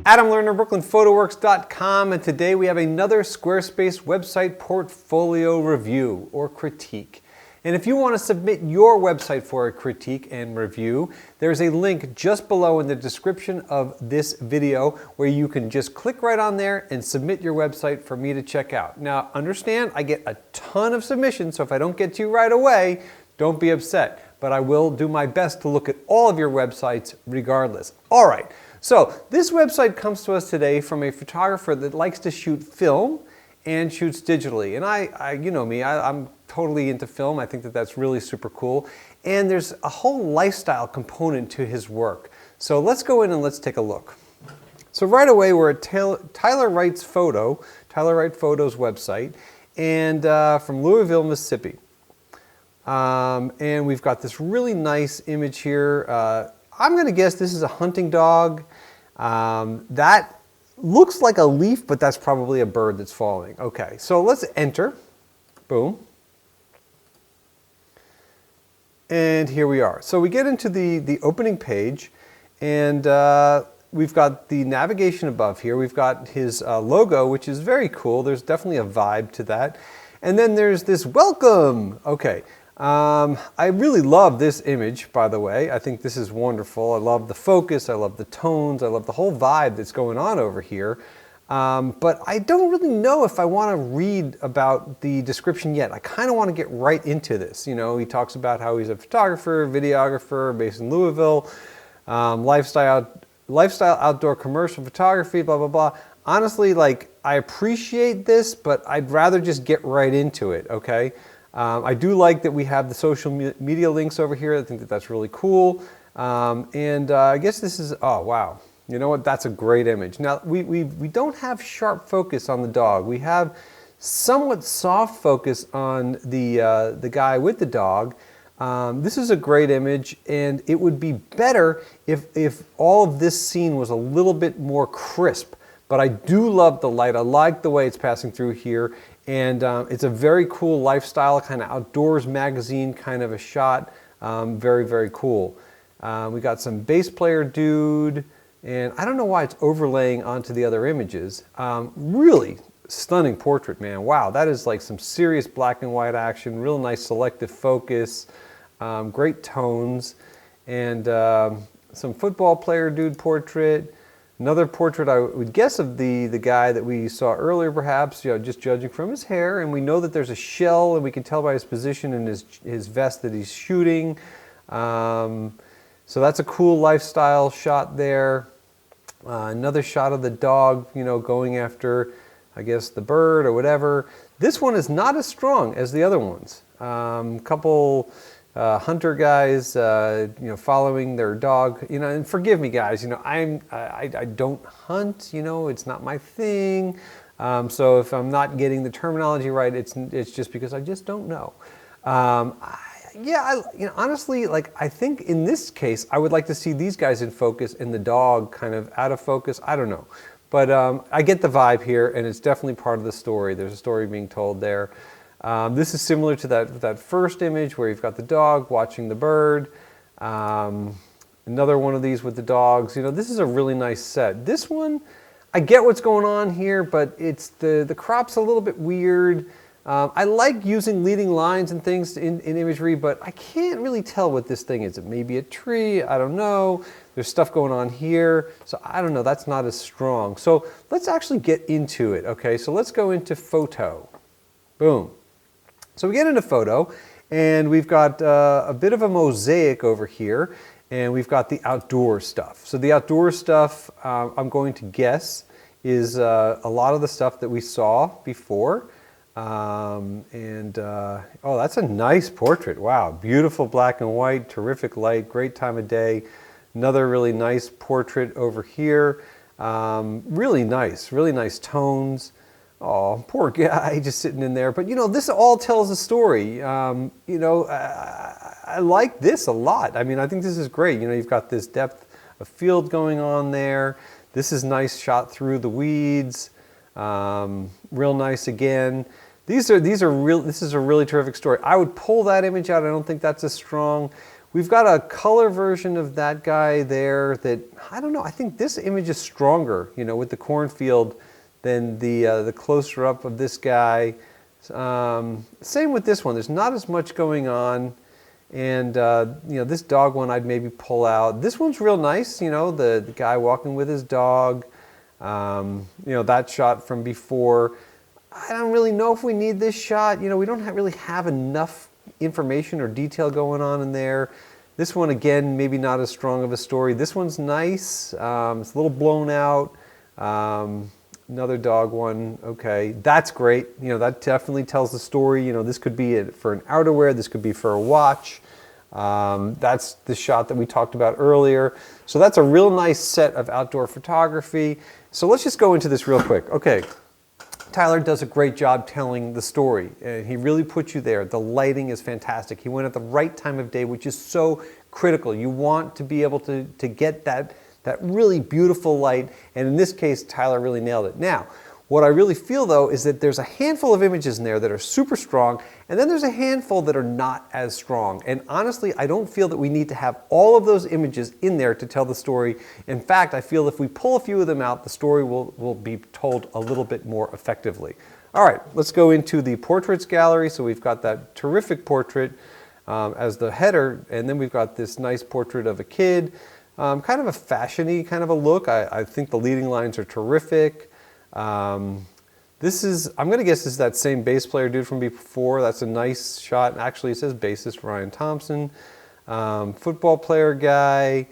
Adam Lerner, BrooklynPhotoWorks.com, and today we have another Squarespace website portfolio review or critique. And if you want to submit your website for a critique and review, there's a link just below in the description of this video where you can just click right on there and submit your website for me to check out. Now, understand, I get a ton of submissions, so if I don't get to you right away, don't be upset. But I will do my best to look at all of your websites regardless. All right, so this website comes to us today from a photographer that likes to shoot film and shoots digitally. And I you know me, I'm totally into film. I think that that's really super cool. And there's a whole lifestyle component to his work. So let's go in and let's take a look. So right away we're at Tyler Wright's Photos website, and from Louisville, Mississippi. And we've got this really nice image here. I'm going to guess this is a hunting dog. That looks like a leaf, but that's probably a bird that's falling. Okay, so let's enter. Boom. And here we are. So we get into the opening page, and we've got the navigation above here. We've got his logo, which is very cool. There's definitely a vibe to that. And then there's this welcome. Okay. I really love this image, by the way. I think this is wonderful. I love the focus, I love the tones, I love the whole vibe that's going on over here. But I don't really know if I want to read about the description yet. I kind of want to get right into this. You know, he talks about how he's a photographer, videographer based in Louisville, lifestyle outdoor commercial photography, blah, blah, blah. Honestly, like, I appreciate this, but I'd rather just get right into it, okay? I do like that we have the social media links over here. I think that that's really cool. I guess this is, oh wow, you know what, that's a great image. Now we don't have sharp focus on the dog. We have somewhat soft focus on the guy with the dog. This is a great image, and it would be better if all of this scene was a little bit more crisp. But I do love the light. I like the way it's passing through here. And it's a very cool lifestyle, kind of outdoors magazine kind of a shot. Very, very cool. We got some bass player dude, and I don't know why it's overlaying onto the other images. Really stunning portrait, man. Wow, that is like some serious black and white action, real nice selective focus, great tones, and some football player dude portrait. Another portrait, I would guess, of the guy that we saw earlier, perhaps, you know, just judging from his hair. And we know that there's a shell, and we can tell by his position and his vest that he's shooting. So that's a cool lifestyle shot there. Another shot of the dog, you know, going after, I guess, the bird or whatever. This one is not as strong as the other ones. Couple hunter guys, you know, following their dog, you know, and forgive me guys, you know, I don't hunt, you know, it's not my thing. So if I'm not getting the terminology right, it's just because I just don't know. You know, honestly, like, I think in this case, I would like to see these guys in focus and the dog kind of out of focus. I don't know. But I get the vibe here, and it's definitely part of the story. There's a story being told there. This is similar to that first image where you've got the dog watching the bird. Another one of these with the dogs. You know, this is a really nice set. This one, I get what's going on here, but it's the crop's a little bit weird. I like using leading lines and things in imagery, but I can't really tell what this thing is. It may be a tree, I don't know. There's stuff going on here, so I don't know, that's not as strong. So let's actually get into it, okay? So let's go into photo. Boom. So we get into photo, and we've got a bit of a mosaic over here, and we've got the outdoor stuff. So the outdoor stuff, I'm going to guess, is a lot of the stuff that we saw before. Oh, that's a nice portrait. Wow, beautiful black and white, terrific light, great time of day. Another really nice portrait over here. Really nice tones. Oh, poor guy just sitting in there. But, you know, this all tells a story. You know, I like this a lot. I mean, I think this is great. You know, you've got this depth of field going on there. This is nice shot through the weeds. Real nice again. This is a really terrific story. I would pull that image out. I don't think that's as strong. We've got a color version of that guy there that, I don't know, I think this image is stronger, you know, with the cornfield than the closer up of this guy. Same with this one. There's not as much going on. And, you know, this dog one I'd maybe pull out. This one's real nice, you know, the guy walking with his dog. You know, that shot from before. I don't really know if we need this shot. You know, we don't really have enough information or detail going on in there. This one, again, maybe not as strong of a story. This one's nice. It's a little blown out. Another dog one, okay, that's great. You know, that definitely tells the story. You know, this could be for an outerwear, this could be for a watch. That's the shot that we talked about earlier. So that's a real nice set of outdoor photography. So let's just go into this real quick. Okay, Tyler does a great job telling the story. He really puts you there. The lighting is fantastic. He went at the right time of day, which is so critical. You want to be able to get that really beautiful light, and in this case, Tyler really nailed it. Now, what I really feel though is that there's a handful of images in there that are super strong, and then there's a handful that are not as strong. And honestly, I don't feel that we need to have all of those images in there to tell the story. In fact, I feel if we pull a few of them out, the story will be told a little bit more effectively. All right, let's go into the portraits gallery. So we've got that terrific portrait as the header, and then we've got this nice portrait of a kid. Kind of a fashion-y kind of a look. I think the leading lines are terrific. This is, I'm going to guess this is that same bass player dude from before. That's a nice shot. Actually, it says bassist Ryan Thompson. Football player guy,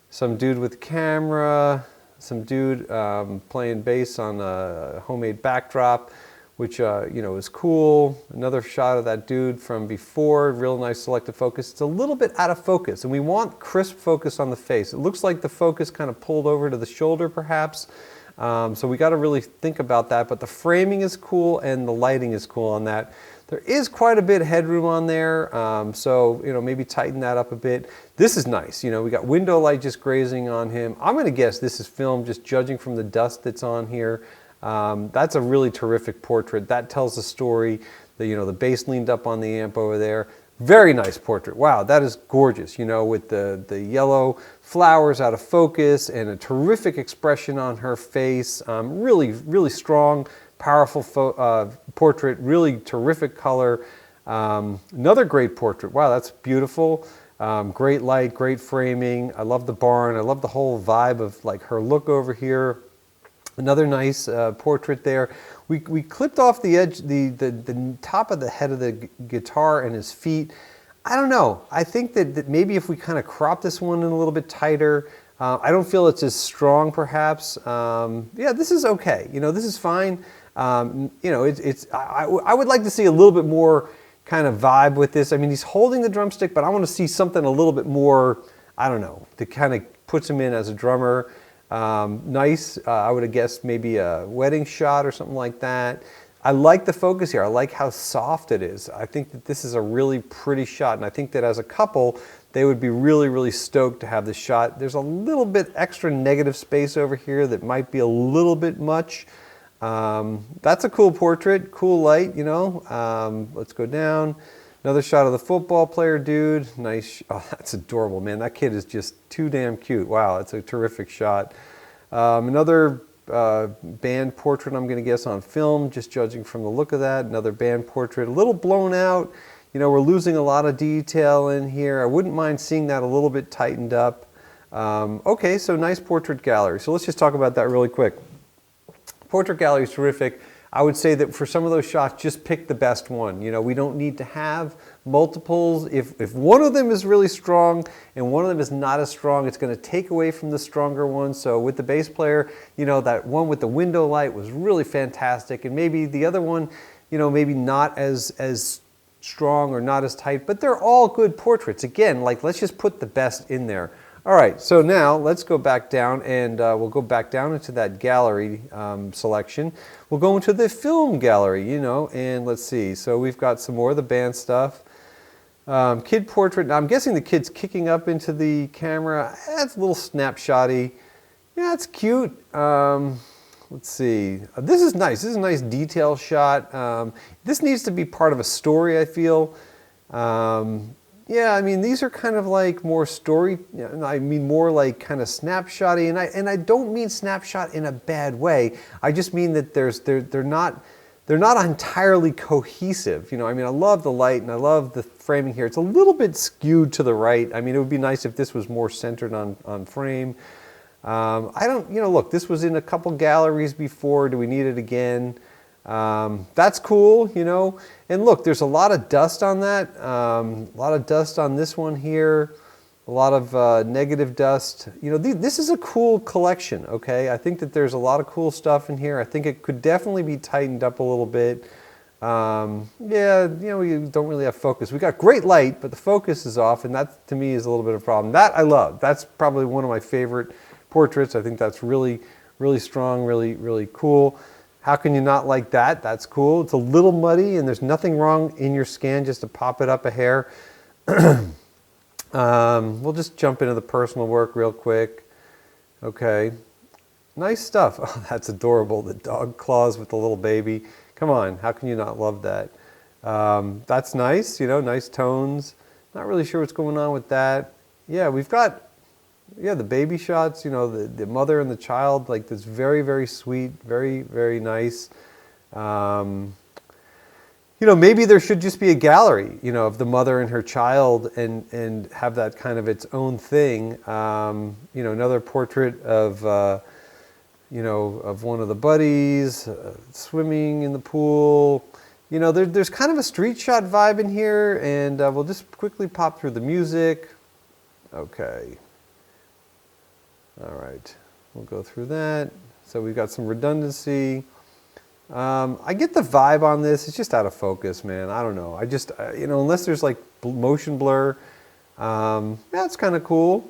some dude with camera, some dude playing bass on a homemade backdrop, which you know, is cool. Another shot of that dude from before, real nice selective focus. It's a little bit out of focus, and we want crisp focus on the face. It looks like the focus kind of pulled over to the shoulder, perhaps. So we got to really think about that, but the framing is cool and the lighting is cool on that. There is quite a bit of headroom on there, so you know, maybe tighten that up a bit. This is nice. You know, we got window light just grazing on him. I'm going to guess this is film, just judging from the dust that's on here. That's a really terrific portrait. That tells the story. You know, the bass leaned up on the amp over there. Very nice portrait. Wow, that is gorgeous, you know, with the yellow flowers out of focus and a terrific expression on her face. Really, really strong, powerful portrait, really terrific color. Another great portrait. Wow, that's beautiful. Great light, great framing. I love the barn. I love the whole vibe of like her look over here. Another nice portrait there. We clipped off the edge, the top of the head of the guitar and his feet. I don't know. I think that maybe if we kind of crop this one in a little bit tighter, I don't feel it's as strong perhaps. Yeah, this is okay. You know, this is fine. You know, I would like to see a little bit more kind of vibe with this. I mean, he's holding the drumstick, but I want to see something a little bit more, I don't know, that kind of puts him in as a drummer. Nice, I would have guessed maybe a wedding shot or something like that. I like the focus here. I like how soft it is. I think that this is a really pretty shot, and I think that as a couple, they would be really, really stoked to have this shot. There's a little bit extra negative space over here that might be a little bit much. That's a cool portrait, cool light, you know. Let's go down. Another shot of the football player dude. Nice. Oh, that's adorable, man. That kid is just too damn cute. Wow, that's a terrific shot. Another band portrait, I'm going to guess on film, just judging from the look of that. Another band portrait, a little blown out. You know, we're losing a lot of detail in here. I wouldn't mind seeing that a little bit tightened up. Okay, so nice portrait gallery. So let's just talk about that really quick. Portrait gallery is terrific. I would say that for some of those shots, just pick the best one. You know, we don't need to have multiples. If one of them is really strong and one of them is not as strong, it's going to take away from the stronger one. So with the bass player, you know, that one with the window light was really fantastic. And maybe the other one, you know, maybe not as strong or not as tight, but they're all good portraits. Again, like, let's just put the best in there. All right, so now let's go back down, and we'll go back down into that gallery selection. We'll go into the film gallery, you know, and let's see. So we've got some more of the band stuff. Kid portrait. Now I'm guessing the kid's kicking up into the camera. That's a little snapshotty. Yeah, it's cute. Let's see. This is nice. This is a nice detail shot. This needs to be part of a story, I feel. Yeah, I mean, these are kind of like more story, I mean, more like kind of snapshotty, and I don't mean snapshot in a bad way. I just mean that they're not entirely cohesive. You know, I mean, I love the light and I love the framing here. It's a little bit skewed to the right. I mean, it would be nice if this was more centered on frame. I don't, you know, look, this was in a couple galleries before. Do we need it again? That's cool, you know. And look, there's a lot of dust on that. A lot of dust on this one here. A lot of negative dust. You know, this is a cool collection, okay? I think that there's a lot of cool stuff in here. I think it could definitely be tightened up a little bit. Yeah, you know, we don't really have focus. We got great light, but the focus is off, and that, to me, is a little bit of a problem. That I love. That's probably one of my favorite portraits. I think that's really, really strong, really, really cool. How can you not like that? That's cool. It's a little muddy, and there's nothing wrong in your scan just to pop it up a hair. We'll just jump into the personal work real quick. Okay, nice stuff. Oh, that's adorable. The dog claws with the little baby. Come on, how can you not love that? That's nice, you know, nice tones. Not really sure what's going on with that. Yeah, we've got, yeah, the baby shots, you know, the mother and the child, like this very, very sweet, very, very nice. You know, maybe there should just be a gallery, you know, of the mother and her child and have that kind of its own thing. You know, another portrait of, you know, of one of the buddies swimming in the pool. You know, there's kind of a street shot vibe in here, and we'll just quickly pop through the music. Okay. All right, we'll go through that. So we've got some redundancy. I get the vibe on this. It's just out of focus, man. I don't know. I just, you know, unless there's like motion blur, that's kind of cool.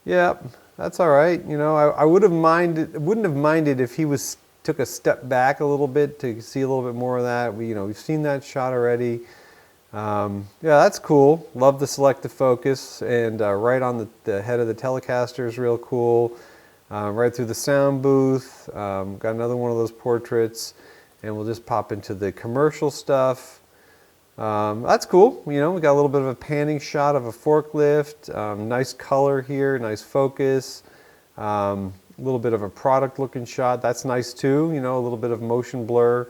Yeah, that's all right. You know, I wouldn't have minded if he took a step back a little bit to see a little bit more of that. You know, we've seen that shot already. Yeah, that's cool. Love the selective focus, and right on the head of the Telecaster is real cool. Right through the sound booth. Got another one of those portraits, and we'll just pop into the commercial stuff. That's cool. You know, we got a little bit of a panning shot of a forklift. Nice color here, nice focus. A little bit of a product looking shot. That's nice too. You know, a little bit of motion blur.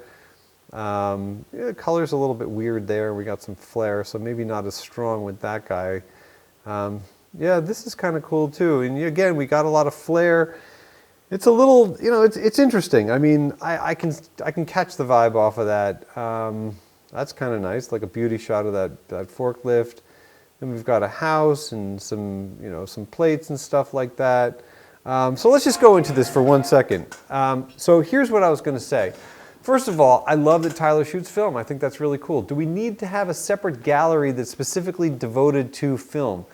Yeah, the color's a little bit weird there. We got some flare, so maybe not as strong with that guy. Yeah, this is kind of cool too. And again, we got a lot of flare. It's a little, you know, it's interesting. I mean, I can catch the vibe off of that. That's kind of nice, like a beauty shot of that forklift. Then we've got a house and some, you know, some plates and stuff like that. So let's just go into this for 1 second. So here's what I was going to say. First of all, I love that Tyler shoots film. I think that's really cool. Do we need to have a separate gallery that's specifically devoted to film?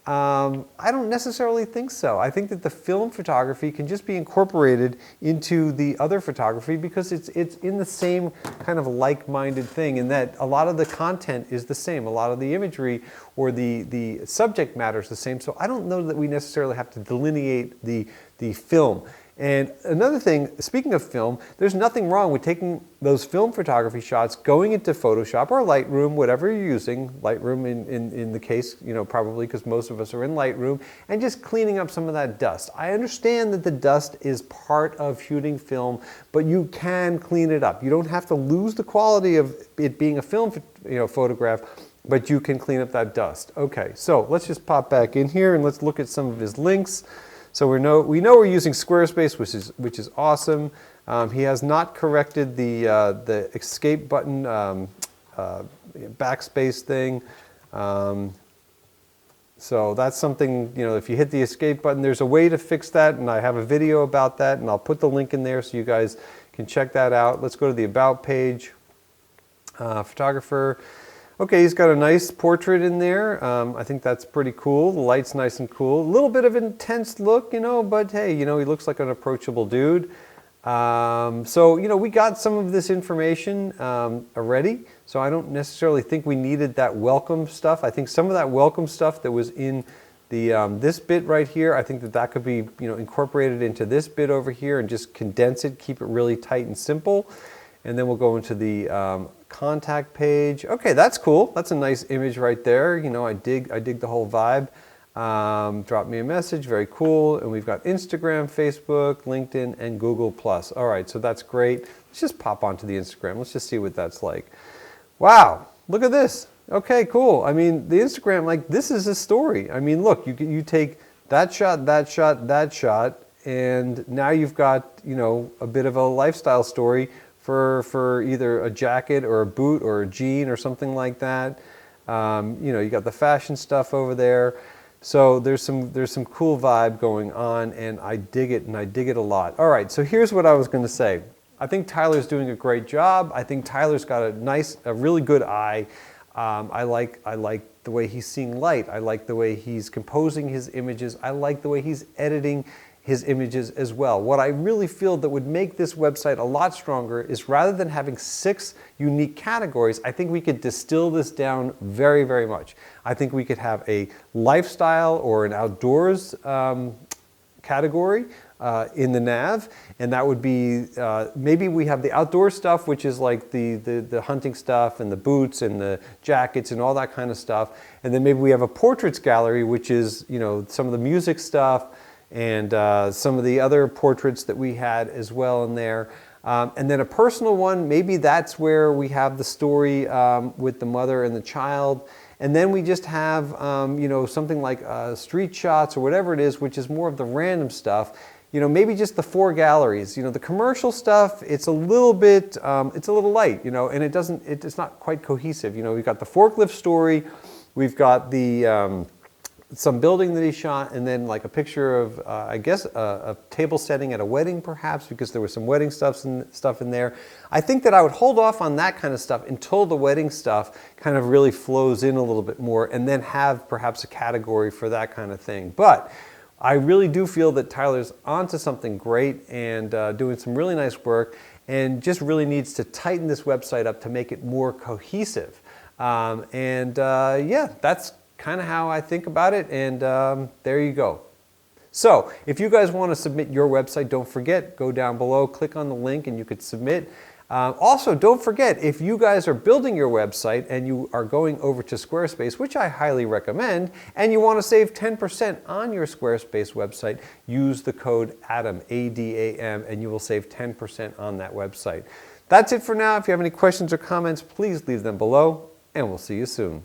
I don't necessarily think so. I think that the film photography can just be incorporated into the other photography because it's in the same kind of like-minded thing, in that a lot of the content is the same. A lot of the imagery or the subject matter is the same. So I don't know that we necessarily have to delineate the film. And another thing, speaking of film, there's nothing wrong with taking those film photography shots, going into Photoshop or Lightroom, whatever you're using, Lightroom in the case, you know, probably because most of us are in Lightroom, and just cleaning up some of that dust. I understand that the dust is part of shooting film, but you can clean it up. You don't have to lose the quality of it being a film, you know, photograph, but you can clean up that dust. Okay, so let's just pop back in here and let's look at some of his links. So we know we're using Squarespace, which is awesome. He has not corrected the escape button backspace thing. So that's something, you know, if you hit the escape button, there's a way to fix that, and I have a video about that, and I'll put the link in there so you guys can check that out. Let's go to the About page. Photographer. Okay, he's got a nice portrait in there. I think that's pretty cool. The light's nice and cool. A little bit of intense look, you know, but hey, you know, he looks like an approachable dude. So, you know, we got some of this information already, so I don't necessarily think we needed that welcome stuff. I think some of that welcome stuff that was in the this bit right here, I think that could be, you know, incorporated into this bit over here and just condense it, keep it really tight and simple. And then we'll go into the contact page. Okay, that's cool. That's a nice image right there. You know, I dig the whole vibe. Drop me a message, very cool. And we've got Instagram, Facebook, LinkedIn, and Google+. All right, so that's great. Let's just pop onto the Instagram. Let's just see what that's like. Wow, look at this. Okay, cool. I mean, the Instagram, like, this is a story. I mean, look, you take that shot, that shot, that shot, and now you've got, you know, a bit of a lifestyle story for either a jacket or a boot or a jean or something like that. You know, you got the fashion stuff over there. So there's some cool vibe going on, and I dig it, and I dig it a lot. All right, so here's what I was going to say. I think Tyler's doing a great job. I think Tyler's got a really good eye. I like the way he's seeing light. I like the way he's composing his images. I like the way he's editing his images as well. What I really feel that would make this website a lot stronger is, rather than having 6 unique categories, I think we could distill this down very, very much. I think we could have a lifestyle or an outdoors category in the nav, and that would be maybe we have the outdoor stuff, which is like the hunting stuff and the boots and the jackets and all that kind of stuff, and then maybe we have a portraits gallery, which is, you know, some of the music stuff and some of the other portraits that we had as well in there. And then a personal one, maybe that's where we have the story with the mother and the child. And then we just have, you know, something like street shots or whatever it is, which is more of the random stuff. You know, maybe just the 4 galleries. You know, the commercial stuff, it's a little bit, it's a little light, you know, and it's not quite cohesive. You know, we've got the forklift story, we've got the some building that he shot, and then like a picture of, I guess, a table setting at a wedding perhaps, because there was some wedding stuff in there. I think that I would hold off on that kind of stuff until the wedding stuff kind of really flows in a little bit more, and then have perhaps a category for that kind of thing. But I really do feel that Tyler's onto something great and doing some really nice work, and just really needs to tighten this website up to make it more cohesive. Yeah, that's kind of how I think about it, and there you go. So if you guys want to submit your website, don't forget, go down below, click on the link, and you could submit. Also, don't forget, if you guys are building your website and you are going over to Squarespace, which I highly recommend, and you want to save 10% on your Squarespace website, use the code ADAM, A-D-A-M, and you will save 10% on that website. That's it for now. If you have any questions or comments, please leave them below, and we'll see you soon.